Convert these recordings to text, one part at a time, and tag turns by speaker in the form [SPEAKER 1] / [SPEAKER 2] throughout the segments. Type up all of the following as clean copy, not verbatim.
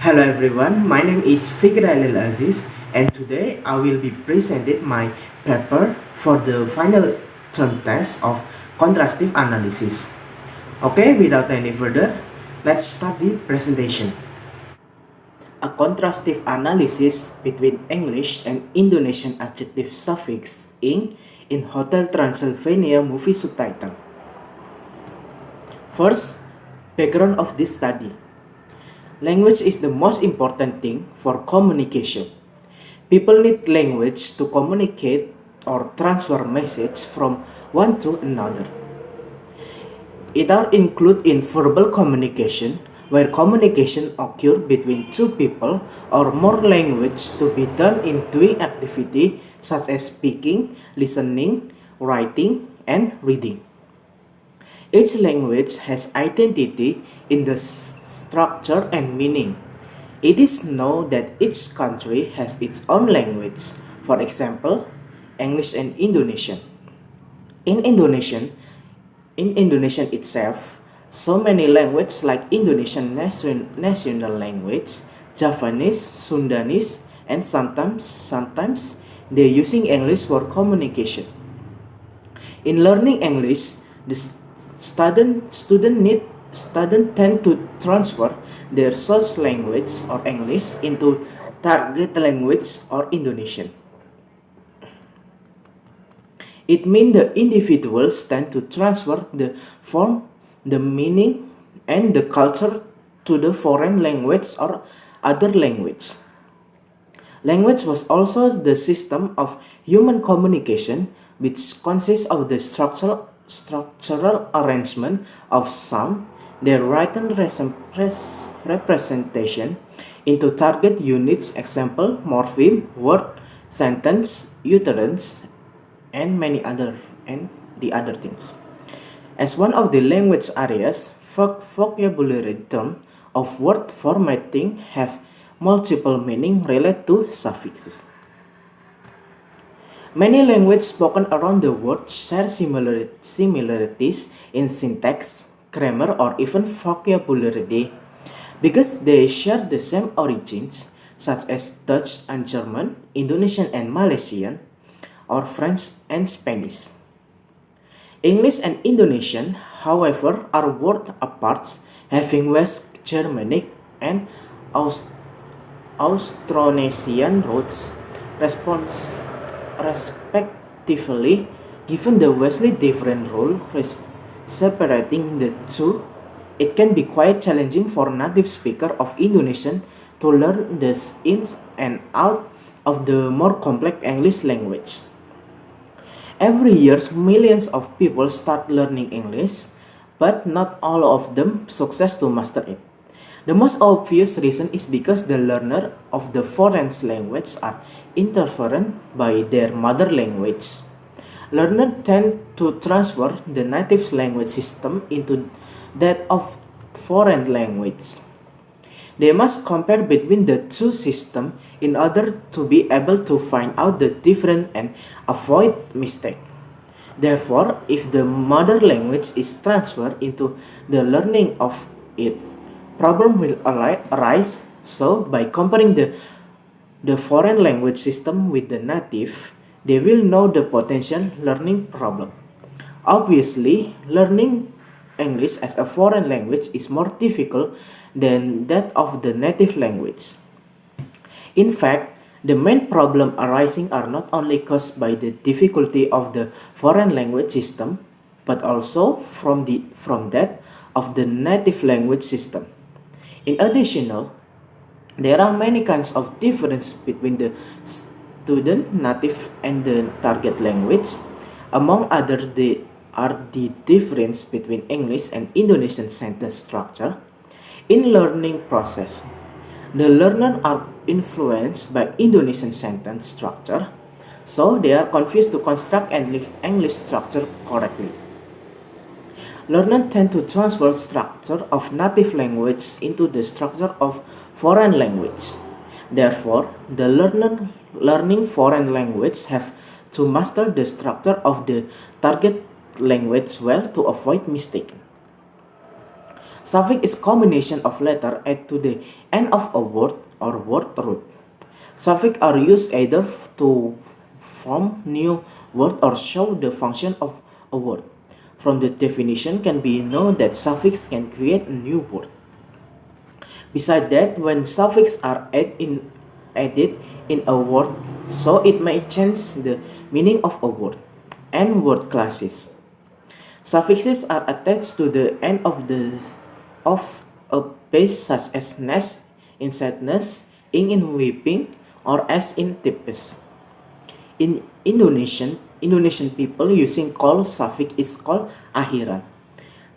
[SPEAKER 1] Hello everyone, my name is Fikri Aziz and today I will be presenting my paper for the final term test of contrastive analysis. Okay, without any further, let's start the presentation. A contrastive analysis between English and Indonesian adjective suffix in Hotel Transylvania movie subtitle. First, background of this study. Language is the most important thing for communication. People need language to communicate or transfer message from one to another. It are included in verbal communication, where communication occurs between two people or more language to be done in doing activity such as speaking, listening, writing, and reading. Each language has identity in the structure and meaning. It is known that each country has its own language, for example, English and Indonesian. In Indonesian itself, so many languages like Indonesian national language, Javanese, Sundanese, and sometimes they're using English for communication. In learning English, the student tend to transfer their source language or English into target language or Indonesian. It means the individuals tend to transfer the form, the meaning, and the culture to the foreign language or other language. Language was also the system of human communication, which consists of the structural arrangement of sound, their written representation into target units, example, morpheme, word, sentence, utterance, and the other things. As one of the language areas, vocabulary terms of word formatting have multiple meaning related to suffixes. Many languages spoken around the world share similarities in syntax, grammar, or even vocabulary because they share the same origins, such as Dutch and German, Indonesian and Malaysian, or French and Spanish. English and Indonesian, however, are worlds apart, having West Germanic and Austronesian roots, respectively. Given the vastly different rule separating the two, it can be quite challenging for native speakers of Indonesian to learn the ins and outs of the more complex English language. Every year, millions of people start learning English, but not all of them success to master it. The most obvious reason is because the learner of the foreign language are interfered by their mother language. Learners tend to transfer the native language system into that of foreign language. They must compare between the two systems in order to be able to find out the difference and avoid mistake. Therefore, if the mother language is transferred into the learning of it, problem will arise. So, by comparing the foreign language system with the native, they will know the potential learning problem. Obviously, learning English as a foreign language is more difficult than that of the native language. In fact, the main problem arising are not only caused by the difficulty of the foreign language system, but also from that of the native language system. In addition, there are many kinds of difference between the student native and the target language. Among others, are the difference between English and Indonesian sentence structure. In learning process, the learners are influenced by Indonesian sentence structure, so they are confused to construct English structure correctly. Learners tend to transfer structure of native language into the structure of foreign language. Therefore, the learner learning foreign language have to master the structure of the target language well to avoid mistake. Suffix is combination of letter added to the end of a word or word root. Suffix are used either to form new word or show the function of a word. From the definition can be known that suffix can create a new word. Besides that, when suffixes are added in a word, so it may change the meaning of a word and word classes. Suffixes are attached to the end of a base such as nest in sadness, ing in weeping, or as in tipis. In Indonesian people using call suffix is called akhiran.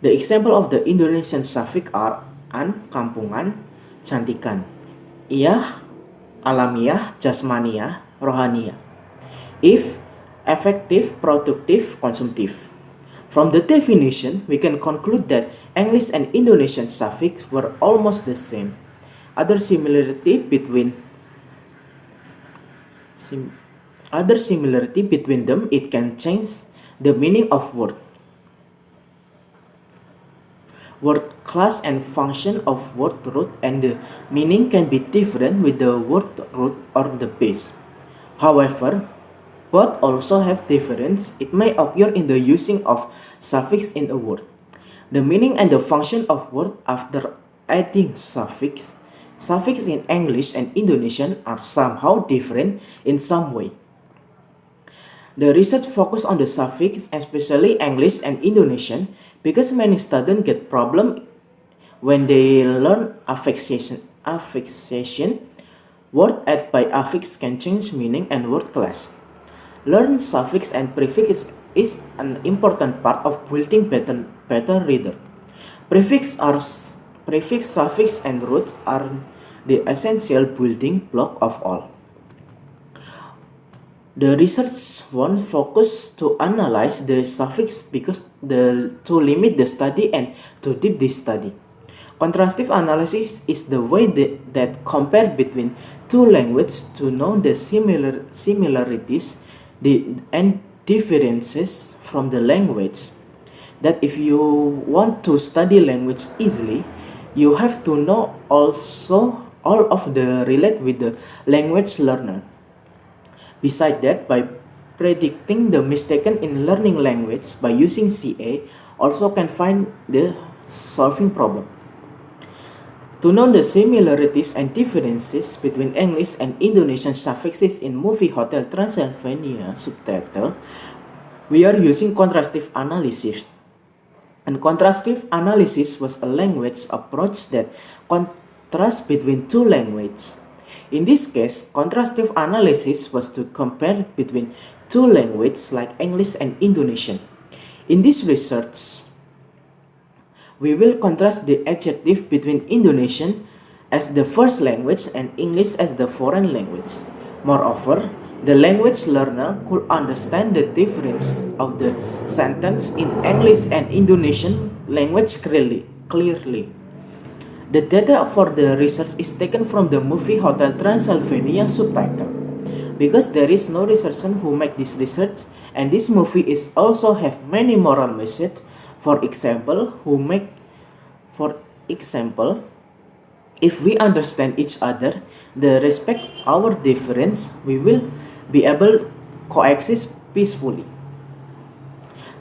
[SPEAKER 1] The example of the Indonesian suffix are an, kampungan, cantikan, iyah, alamiah, jasmaniah, rohaniah. If, effective, productive, consumptive. From the definition, we can conclude that English and Indonesian suffix were almost the same. Other similarity between them, it can change the meaning of word class and function of word root, and the meaning can be different with the word root or the base. However, both also have difference. It may occur in the using of suffix in a word. The meaning and the function of word after adding suffix in English and Indonesian are somehow different in some way. The research focus on the suffix, especially English and Indonesian, because many students get problem when they learn affixation. Word added by affix can change meaning and word class. Learn suffix and prefix is an important part of building better reader. Prefix, suffix, and root are the essential building block of all. The research one focus to analyze the suffix because to limit the study and to deep the study. Contrastive analysis is the way that compare between two languages to know the similarities and differences from the language. That if you want to study language easily, you have to know also all of the relate with the language learner. Besides that, by predicting the mistaken in learning language by using CA, also can find the solving problem. To know the similarities and differences between English and Indonesian suffixes in movie Hotel Transylvania subtitle, we are using contrastive analysis. And contrastive analysis was a language approach that contrasts between two languages. In this case, contrastive analysis was to compare between two languages like English and Indonesian. In this research, we will contrast the adjective between Indonesian as the first language and English as the foreign language. Moreover, the language learner could understand the difference of the sentence in English and Indonesian language clearly. The data for the research is taken from the movie Hotel Transylvania subtitle. Because there is no researcher who make this research, and this movie is also have many moral message. For example, if we understand each other, the respect our difference, we will be able to coexist peacefully.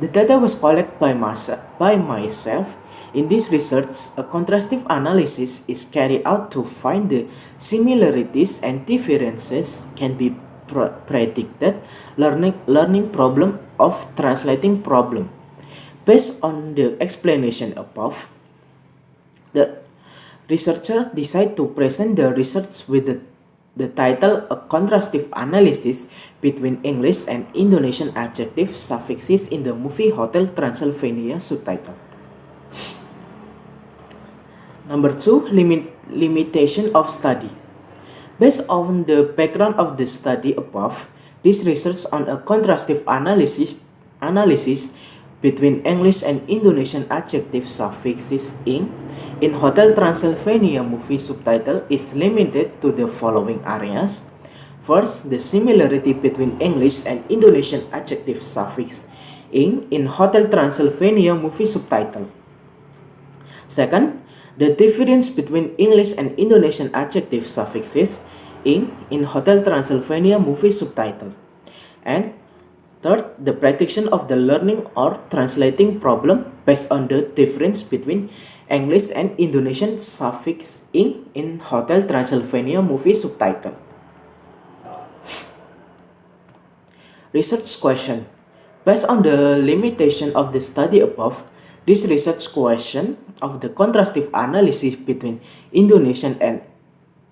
[SPEAKER 1] The data was collected by myself. In this research, a contrastive analysis is carried out to find the similarities and differences can be predicted learning problem of translating problem. Based on the explanation above, the researcher decided to present the research with the title A Contrastive Analysis between English and Indonesian Adjective Suffixes in the movie Hotel Transylvania subtitle. Number 2, limitation of study. Based on the background of the study above, this research on a contrastive analysis between English and Indonesian adjective suffixes in Hotel Transylvania movie subtitle is limited to the following areas. First, the similarity between English and Indonesian adjective suffix in Hotel Transylvania movie subtitle. Second, the difference between English and Indonesian adjective suffixes in Hotel Transylvania movie subtitle. And third, the prediction of the learning or translating problem based on the difference between English and Indonesian suffix in Hotel Transylvania movie subtitle. Research question. Based on the limitation of the study above, this research question of the contrastive analysis between Indonesian and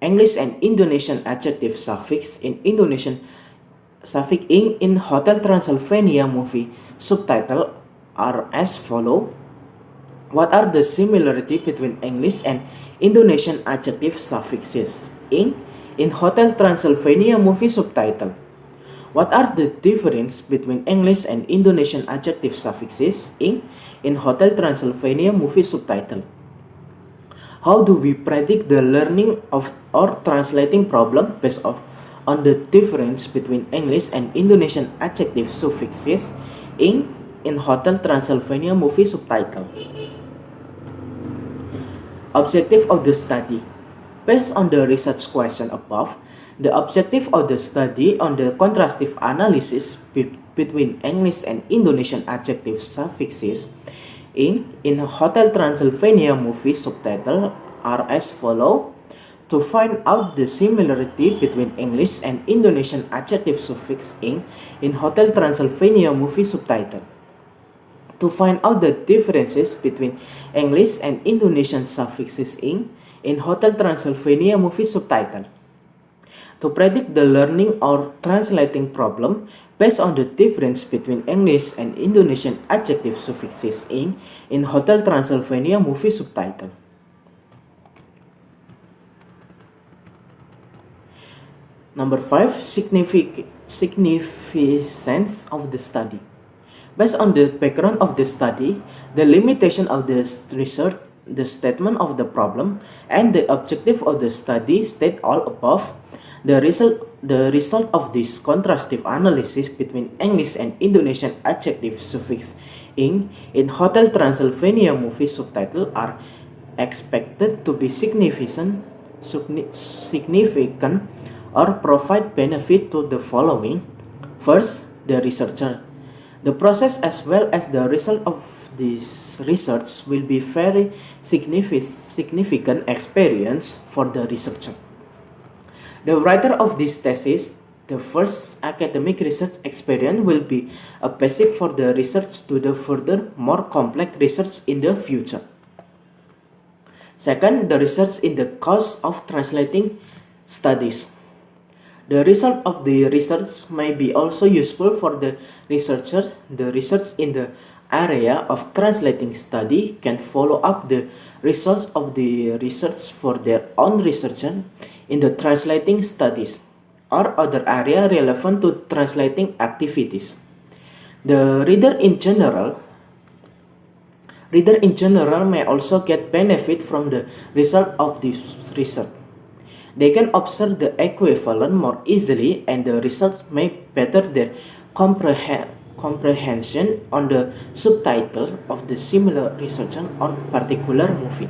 [SPEAKER 1] English and Indonesian adjective suffix in Indonesian suffix in Hotel Transylvania movie subtitle are as follow. What are the similarity between English and Indonesian adjective suffixes in Hotel Transylvania movie subtitle? What are the difference between English and Indonesian adjective suffixes in Hotel Transylvania movie subtitle? How do we predict the learning of or translating problem based on the difference between English and Indonesian adjective suffixes in Hotel Transylvania movie subtitle? Objective of the study. Based on the research question above, the objective of the study on the contrastive analysis between English and Indonesian adjective suffixes in Hotel Transylvania movie subtitle are as follow. To find out the similarity between English and Indonesian adjective suffix in Hotel Transylvania movie subtitle. To find out the differences between English and Indonesian suffixes in Hotel Transylvania movie subtitle. To predict the learning or translating problem based on the difference between English and Indonesian adjective suffixes in Hotel Transylvania movie subtitle. Number 5. Significance of the study. Based on the background of the study, the limitation of the research, the statement of the problem, and the objective of the study state all above, the result of this contrastive analysis between English and Indonesian adjective suffix in Hotel Transylvania movie subtitle are expected to be significant or provide benefit to the following. First, the researcher. The process as well as the result of this research will be very significant experience for the researcher. The writer of this thesis, the first academic research experience will be a basic for the research to the further more complex research in the future. Second, the research in the course of translating studies. The result of the research may be also useful for the researchers. The research in the area of translating study can follow up the results of the research for their own research in the translating studies or other area relevant to translating activities. The reader in general may also get benefit from the result of this research. They can observe the equivalent more easily, and the results may better their comprehension on the subtitle of the similar research on particular movie.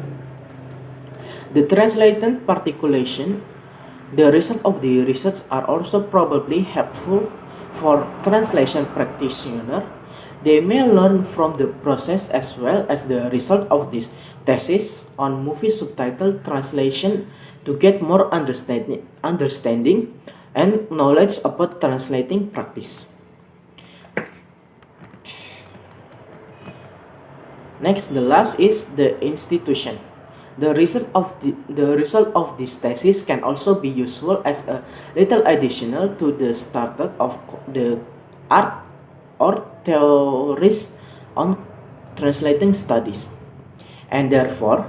[SPEAKER 1] The translated particulation, the result of the research are also probably helpful for translation practitioner. They may learn from the process as well as the result of this thesis on movie subtitle translation to get more understanding and knowledge about translating practice. Next, the last is the institution. The result of this thesis can also be useful as a little additional to the starter of the art or theories on translating studies, and therefore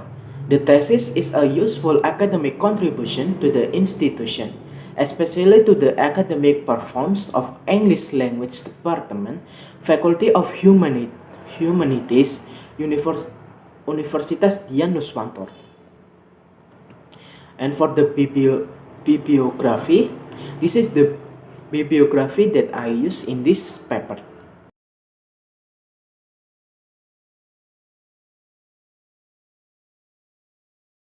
[SPEAKER 1] the thesis is a useful academic contribution to the institution, especially to the academic performance of English Language Department, Faculty of Humanities, Universitas Dian Nuswantoro. And for the bibliography, this is the bibliography that I use in this paper.